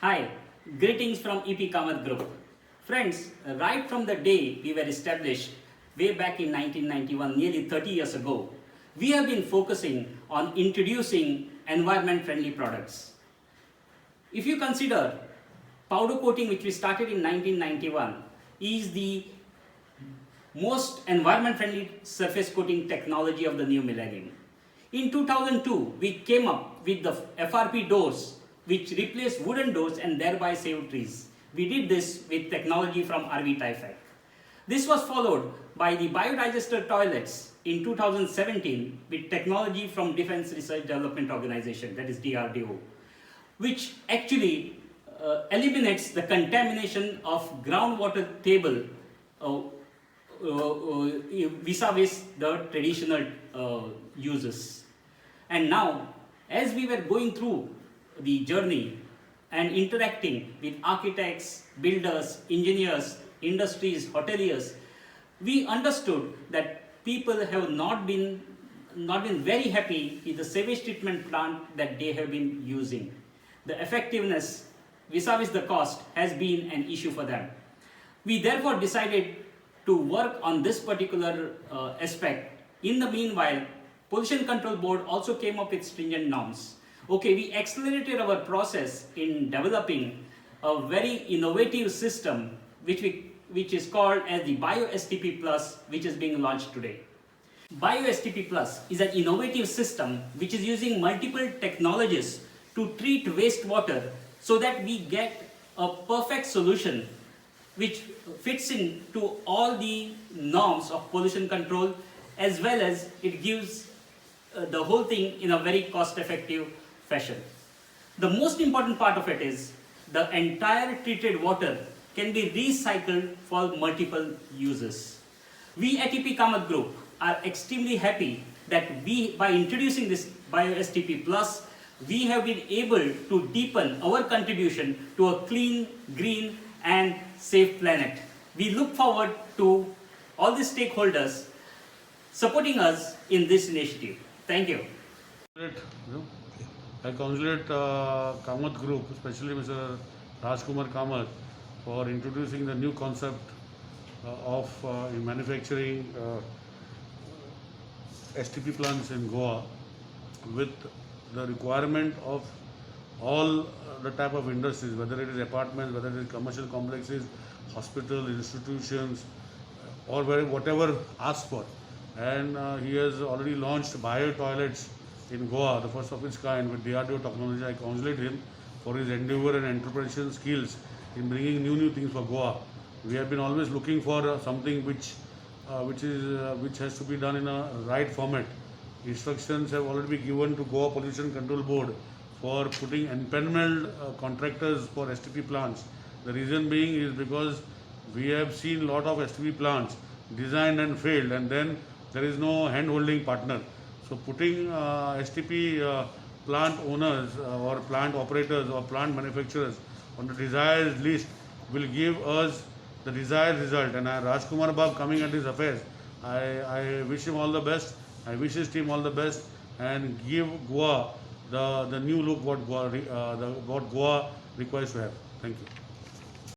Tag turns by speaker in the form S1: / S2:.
S1: Hi, greetings from EP Kamath Group. Friends, right from the day we were established way back in 1991, nearly 30 years ago, we have been focusing on introducing environment-friendly products. If you consider powder coating, which we started in 1991, is the most environment-friendly surface coating technology of the new millennium. In 2002, we came up with the FRP doors, which replaced wooden doors and thereby saved trees. We did this with technology from RV Tyfec. This was followed by the biodigester toilets in 2017 with technology from Defense Research Development Organization, that is DRDO, which actually eliminates the contamination of groundwater table vis-a-vis the traditional uses. And now, as we were going through the journey and interacting with architects, builders, engineers, industries, hoteliers, we understood that people have not been very happy with the sewage treatment plant that they have been using. The effectiveness vis-a-vis the cost has been an issue for them. We therefore decided to work on this particular aspect. In the meanwhile, Pollution Control Board also came up with stringent norms. Okay, we accelerated our process in developing a very innovative system which is called as the BioSTP Plus, which is being launched today. BioSTP Plus is an innovative system which is using multiple technologies to treat wastewater so that we get a perfect solution which fits into all the norms of pollution control, as well as it gives the whole thing in a very cost-effective fashion. The most important part of it is the entire treated water can be recycled for multiple uses. We at EP Kamath Group are extremely happy that by introducing this BioSTP Plus, we have been able to deepen our contribution to a clean, green and safe planet. We look forward to all the stakeholders supporting us in this initiative. Thank you.
S2: I congratulate Kamath Group, especially Mr. Rajkumar Kamath, for introducing the new concept of manufacturing STP plants in Goa with the requirement of all the type of industries, whether it is apartments, whether it is commercial complexes, hospitals, institutions, or whatever asked for. And he has already launched bio toilets in Goa, the first of its kind with DRDO technology. I congratulate him for his endeavor and entrepreneurial skills in bringing new things for Goa. We have been always looking for something which has to be done in a right format. Instructions have already been given to Goa Pollution Control Board for putting empaneled contractors for STP plants. The reason being is because we have seen a lot of STP plants designed and failed, and then there is no hand-holding partner. So putting STP plant owners or plant operators or plant manufacturers on the desired list will give us the desired result. And Rajkumar Bab coming at these affairs, I wish him all the best. I wish his team all the best and give Goa the new look what Goa requires to have. Thank you.